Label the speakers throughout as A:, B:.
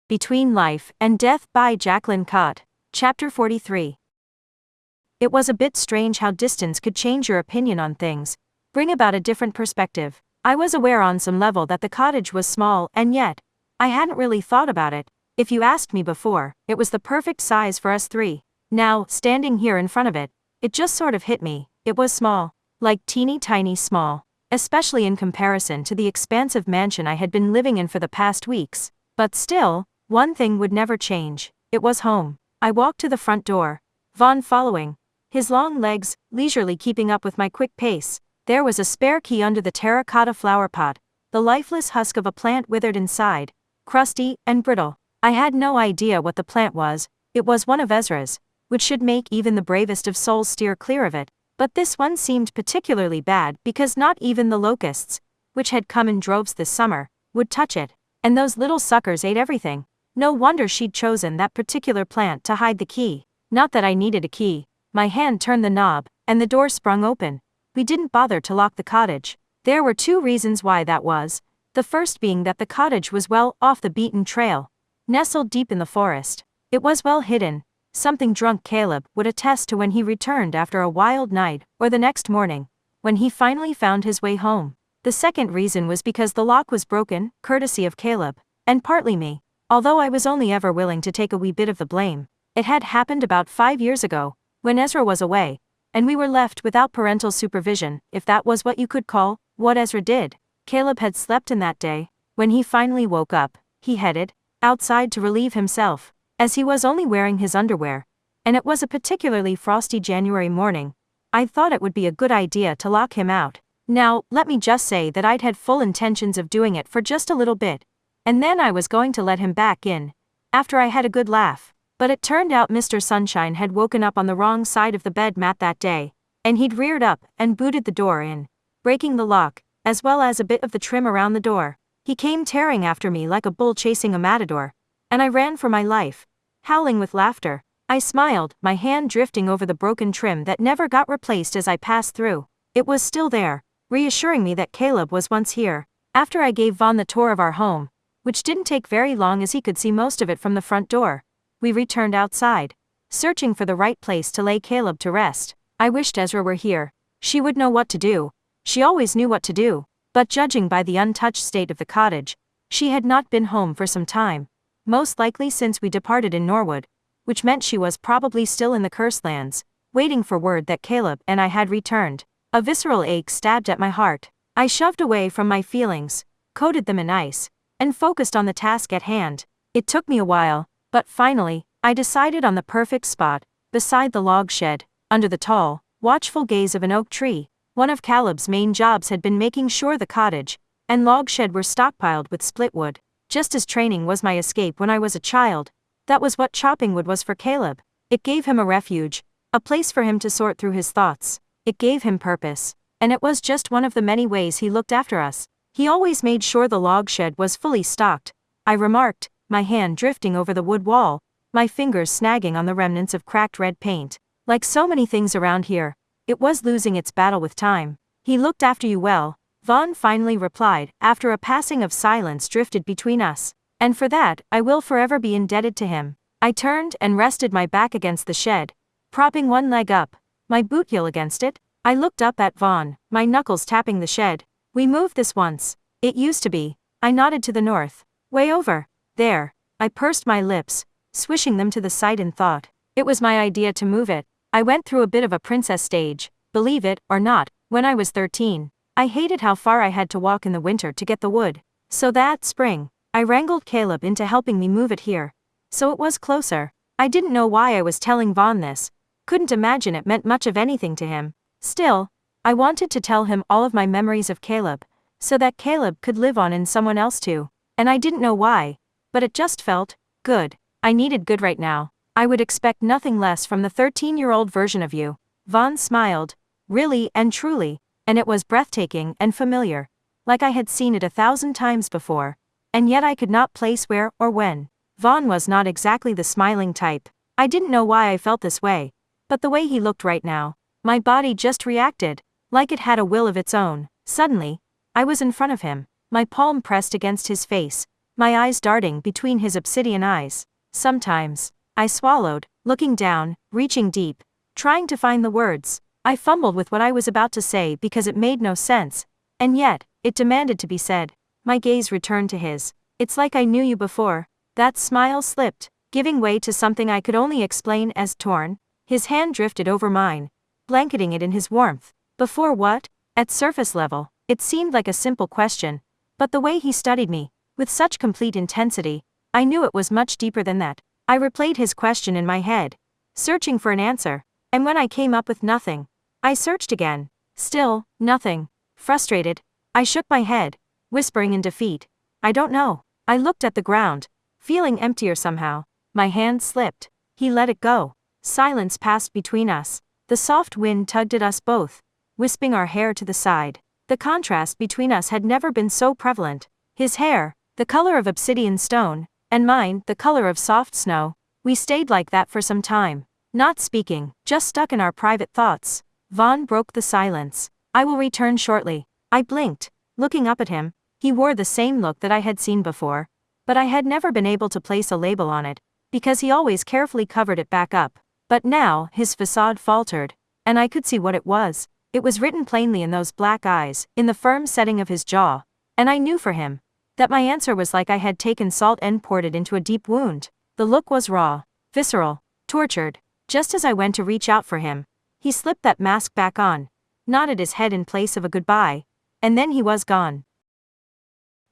A: Between Life and Death by Jaclyn. Chapter 43. It was a bit strange how distance could change your opinion on things, bring about a different perspective. I was aware on some level that the cottage was small, and yet, I hadn't really thought about it. If you asked me before, it was the perfect size for us three. Now, standing here in front of it, it just sort of hit me. It was small. Like teeny tiny small. Especially in comparison to the expansive mansion I had been living in for the past weeks. But still, one thing would never change. It was home. I walked to the front door, Vaughn following, his long legs leisurely keeping up with my quick pace. There was a spare key under the terracotta flower pot, the lifeless husk of a plant withered inside, crusty and brittle. I had no idea what the plant was. It was one of Ezra's, which should make even the bravest of souls steer clear of it. But this one seemed particularly bad because not even the locusts, which had come in droves this summer, would touch it. And those little suckers ate everything. No wonder she'd chosen that particular plant to hide the key. Not that I needed a key. My hand turned the knob, and the door sprung open. We didn't bother to lock the cottage. There were two reasons why that was. The first being that the cottage was well off the beaten trail, nestled deep in the forest. It was well hidden, something drunk Caleb would attest to when he returned after a wild night, or the next morning, when he finally found his way home. The second reason was because the lock was broken, courtesy of Caleb, and partly me. Although I was only ever willing to take a wee bit of the blame, it had happened about 5 years ago, when Ezra was away, and we were left without parental supervision, if that was what you could call what Ezra did. Caleb had slept in that day. When he finally woke up, he headed outside to relieve himself, as he was only wearing his underwear, and it was a particularly frosty January morning. I thought it would be a good idea to lock him out. Now, let me just say that I'd had full intentions of doing it for just a little bit, and then I was going to let him back in, after I had a good laugh. But it turned out Mr. Sunshine had woken up on the wrong side of the bed mat that day, and he'd reared up and booted the door in, breaking the lock, as well as a bit of the trim around the door. He came tearing after me like a bull chasing a matador, and I ran for my life, howling with laughter. I smiled, my hand drifting over the broken trim that never got replaced as I passed through. It was still there, reassuring me that Caleb was once here. After I gave Vaughn the tour of our home, which didn't take very long as he could see most of it from the front door, we returned outside, searching for the right place to lay Caleb to rest. I wished Ezra were here. She would know what to do. She always knew what to do. But judging by the untouched state of the cottage, she had not been home for some time, most likely since we departed in Norwood, which meant she was probably still in the Cursed Lands, waiting for word that Caleb and I had returned. A visceral ache stabbed at my heart. I shoved away from my feelings, coated them in ice, and focused on the task at hand. It took me a while, but finally, I decided on the perfect spot, beside the log shed, under the tall, watchful gaze of an oak tree. One of Caleb's main jobs had been making sure the cottage and log shed were stockpiled with split wood. Just as training was my escape when I was a child, that was what chopping wood was for Caleb. It gave him a refuge, a place for him to sort through his thoughts. It gave him purpose, and it was just one of the many ways he looked after us. He always made sure the log shed was fully stocked, I remarked, my hand drifting over the wood wall, my fingers snagging on the remnants of cracked red paint. Like so many things around here, it was losing its battle with time. He looked after you well, Vaughn finally replied, after a passing of silence drifted between us. And for that, I will forever be indebted to him. I turned and rested my back against the shed, propping one leg up, my boot heel against it. I looked up at Vaughn, my knuckles tapping the shed. We moved this once. It used to be. I nodded to the north. Way over there. I pursed my lips, swishing them to the side in thought. It was my idea to move it. I went through a bit of a princess stage, believe it or not, when I was 13. I hated how far I had to walk in the winter to get the wood. So that spring, I wrangled Caleb into helping me move it here. So it was closer. I didn't know why I was telling Vaughn this. Couldn't imagine it meant much of anything to him. Still, I wanted to tell him all of my memories of Caleb, so that Caleb could live on in someone else too. And I didn't know why, but it just felt good. I needed good right now. I would expect nothing less from the 13-year-old version of you. Vaughn smiled, really and truly, and it was breathtaking and familiar, like I had seen it 1,000 times before, and yet I could not place where or when. Vaughn was not exactly the smiling type. I didn't know why I felt this way, but the way he looked right now, my body just reacted, like it had a will of its own. Suddenly, I was in front of him, my palm pressed against his face, my eyes darting between his obsidian eyes. Sometimes, I swallowed, looking down, reaching deep, trying to find the words. I fumbled with what I was about to say because it made no sense, and yet, it demanded to be said. My gaze returned to his. It's like I knew you before. That smile slipped, giving way to something I could only explain as torn. His hand drifted over mine, blanketing it in his warmth. Before what? At surface level, it seemed like a simple question, but the way he studied me, with such complete intensity, I knew it was much deeper than that. I replayed his question in my head, searching for an answer, and when I came up with nothing, I searched again. Still, nothing. Frustrated, I shook my head, whispering in defeat, I don't know. I looked at the ground, feeling emptier somehow. My hand slipped. He let it go. Silence passed between us. The soft wind tugged at us both, wisping our hair to the side. The contrast between us had never been so prevalent. His hair, the color of obsidian stone, and mine, the color of soft snow. We stayed like that for some time, not speaking, just stuck in our private thoughts. Vaughn broke the silence. I will return shortly. I blinked, looking up at him. He wore the same look that I had seen before, but I had never been able to place a label on it, because he always carefully covered it back up. But now, his facade faltered, and I could see what it was. It was written plainly in those black eyes, in the firm setting of his jaw, and I knew for him that my answer was like I had taken salt and poured it into a deep wound. The look was raw, visceral, tortured. Just as I went to reach out for him, he slipped that mask back on, nodded his head in place of a goodbye, and then he was gone.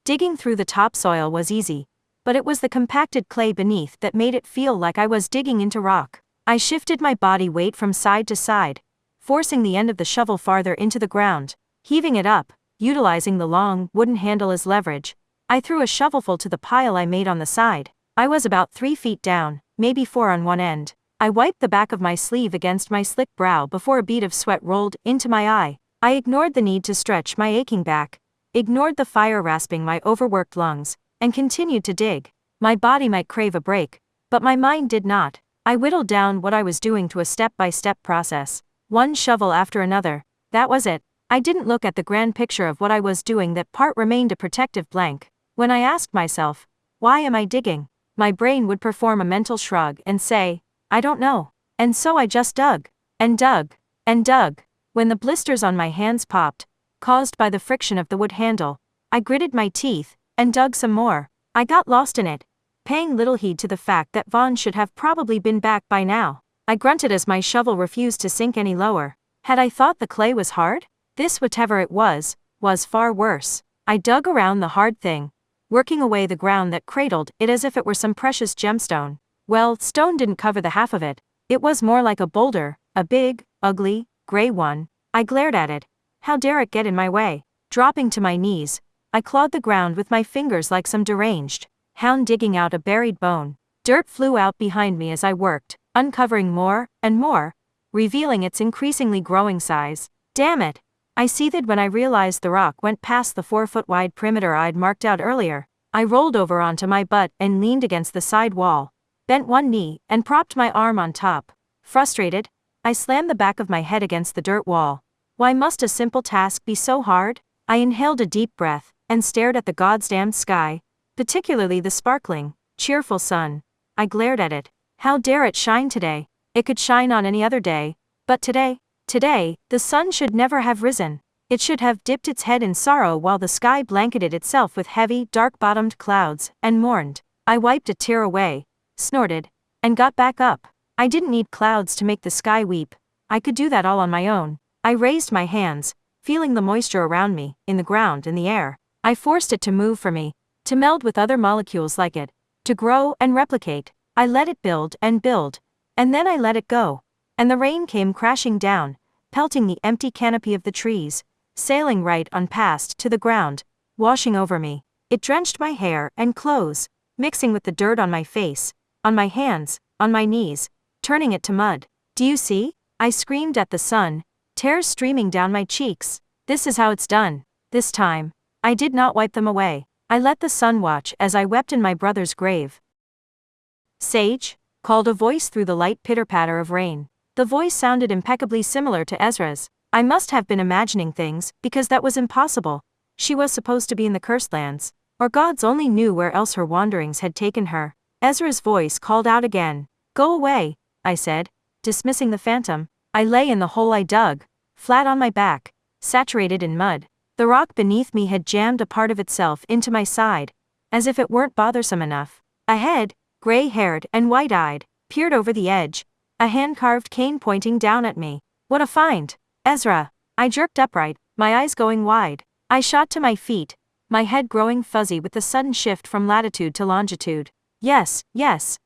A: Digging through the topsoil was easy, but it was the compacted clay beneath that made it feel like I was digging into rock. I shifted my body weight from side to side, forcing the end of the shovel farther into the ground, heaving it up, utilizing the long, wooden handle as leverage. I threw a shovelful to the pile I made on the side. I was about 3 feet down, maybe 4 on one end. I wiped the back of my sleeve against my slick brow before a bead of sweat rolled into my eye. I ignored the need to stretch my aching back, ignored the fire rasping my overworked lungs, and continued to dig. My body might crave a break, but my mind did not. I whittled down what I was doing to a step-by-step process. One shovel after another. That was it. I didn't look at the grand picture of what I was doing. That part remained a protective blank. When I asked myself, why am I digging? My brain would perform a mental shrug and say, I don't know. And so I just dug, and dug, and dug. When the blisters on my hands popped, caused by the friction of the wood handle, I gritted my teeth, and dug some more. I got lost in it, paying little heed to the fact that Vaughn should have probably been back by now. I grunted as my shovel refused to sink any lower. Had I thought the clay was hard? This, whatever it was far worse. I dug around the hard thing, working away the ground that cradled it as if it were some precious gemstone. Well, stone didn't cover the half of it. It was more like a boulder, a big, ugly, gray one. I glared at it. How dare it get in my way? Dropping to my knees, I clawed the ground with my fingers like some deranged hound digging out a buried bone. Dirt flew out behind me as I worked, uncovering more and more, revealing its increasingly growing size. Damn it! I seethed when I realized the rock went past the 4-foot-wide perimeter I'd marked out earlier. I rolled over onto my butt and leaned against the side wall, bent one knee, and propped my arm on top. Frustrated, I slammed the back of my head against the dirt wall. Why must a simple task be so hard? I inhaled a deep breath, and stared at the goddamn sky, particularly the sparkling, cheerful sun. I glared at it. How dare it shine today? It could shine on any other day, but today, the sun should never have risen. It should have dipped its head in sorrow while the sky blanketed itself with heavy, dark-bottomed clouds, and mourned. I wiped a tear away, snorted, and got back up. I didn't need clouds to make the sky weep. I could do that all on my own. I raised my hands, feeling the moisture around me, in the ground, in the air. I forced it to move for me, to meld with other molecules like it, to grow and replicate. I let it build, and then I let it go. And the rain came crashing down, pelting the empty canopy of the trees, sailing right on past to the ground, washing over me. It drenched my hair and clothes, mixing with the dirt on my face, on my hands, on my knees, turning it to mud. Do you see? I screamed at the sun, tears streaming down my cheeks. This is how it's done. This time, I did not wipe them away. I let the sun watch as I wept in my brother's grave. Sage, called a voice through the light pitter-patter of rain. The voice sounded impeccably similar to Ezra's. I must have been imagining things, because that was impossible. She was supposed to be in the Cursed Lands. Or gods only knew where else her wanderings had taken her. Ezra's voice called out again. Go away, I said, dismissing the phantom. I lay in the hole I dug, flat on my back, saturated in mud. The rock beneath me had jammed a part of itself into my side, as if it weren't bothersome enough. A head, gray-haired and white-eyed, peered over the edge, a hand-carved cane pointing down at me. What a find! Ezra! I jerked upright, my eyes going wide. I shot to my feet, my head growing fuzzy with the sudden shift from latitude to longitude. Yes,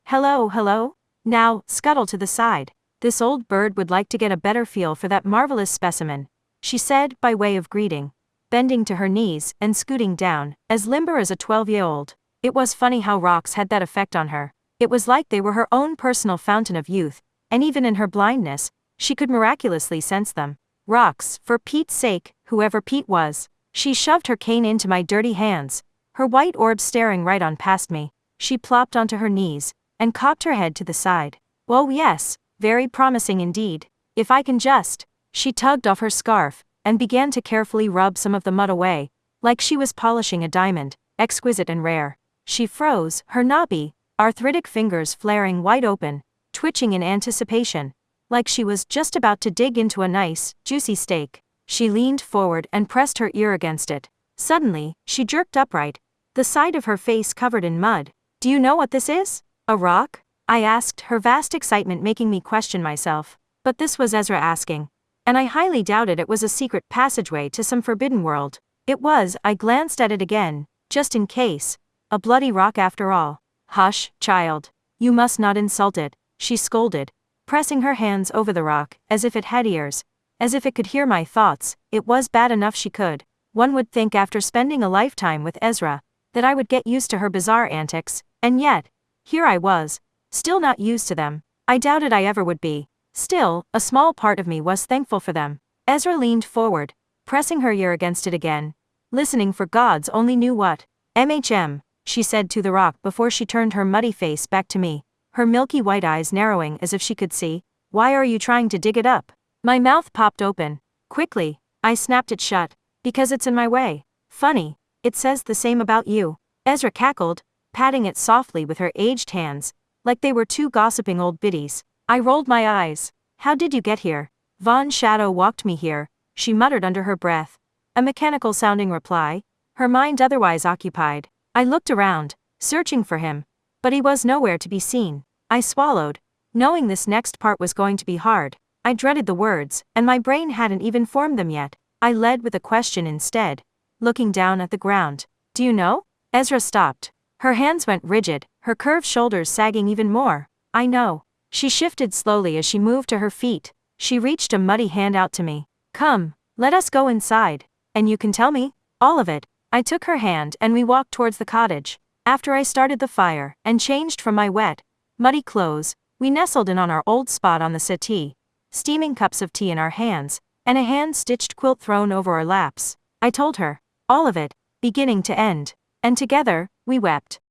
A: hello, hello? Now, scuttle to the side. This old bird would like to get a better feel for that marvelous specimen, she said by way of greeting, bending to her knees and scooting down, as limber as a 12-year-old. It was funny how rocks had that effect on her. It was like they were her own personal fountain of youth, and even in her blindness, she could miraculously sense them. Rocks, for Pete's sake, whoever Pete was. She shoved her cane into my dirty hands, her white orb staring right on past me. She plopped onto her knees, and cocked her head to the side. Well, yes, very promising indeed. If I can just. She tugged off her scarf, and began to carefully rub some of the mud away, like she was polishing a diamond, exquisite and rare. She froze, her knobby, arthritic fingers flaring wide open, twitching in anticipation, like she was just about to dig into a nice, juicy steak. She leaned forward and pressed her ear against it. Suddenly, she jerked upright, the side of her face covered in mud. Do you know what this is? A rock? I asked, her vast excitement making me question myself. But this was Ezra asking, and I highly doubted it was a secret passageway to some forbidden world. It was. I glanced at it again, just in case. A bloody rock after all. Hush, child. You must not insult it, she scolded, pressing her hands over the rock, as if it had ears, as if it could hear my thoughts. It was bad enough she could. One would think after spending a lifetime with Ezra, that I would get used to her bizarre antics, and yet, here I was, still not used to them. I doubted I ever would be. Still, a small part of me was thankful for them. Ezra leaned forward, pressing her ear against it again, listening for gods only knew what. She said to the rock before she turned her muddy face back to me, her milky white eyes narrowing as if she could see. Why are you trying to dig it up? My mouth popped open. Quickly, I snapped it shut. Because it's in my way. Funny, it says the same about you. Ezra cackled, patting it softly with her aged hands, like they were two gossiping old biddies. I rolled my eyes. How did you get here? Von Shadow walked me here, she muttered under her breath. A mechanical-sounding reply, her mind otherwise occupied. I looked around, searching for him, but he was nowhere to be seen. I swallowed, knowing this next part was going to be hard. I dreaded the words, and my brain hadn't even formed them yet. I led with a question instead, looking down at the ground. Do you know? Ezra stopped. Her hands went rigid, her curved shoulders sagging even more. I know. She shifted slowly as she moved to her feet. She reached a muddy hand out to me. Come, let us go inside, and you can tell me all of it. I took her hand and we walked towards the cottage. After I started the fire and changed from my wet, muddy clothes, we nestled in on our old spot on the settee, steaming cups of tea in our hands, and a hand-stitched quilt thrown over our laps. I told her all of it, beginning to end, and together, we wept.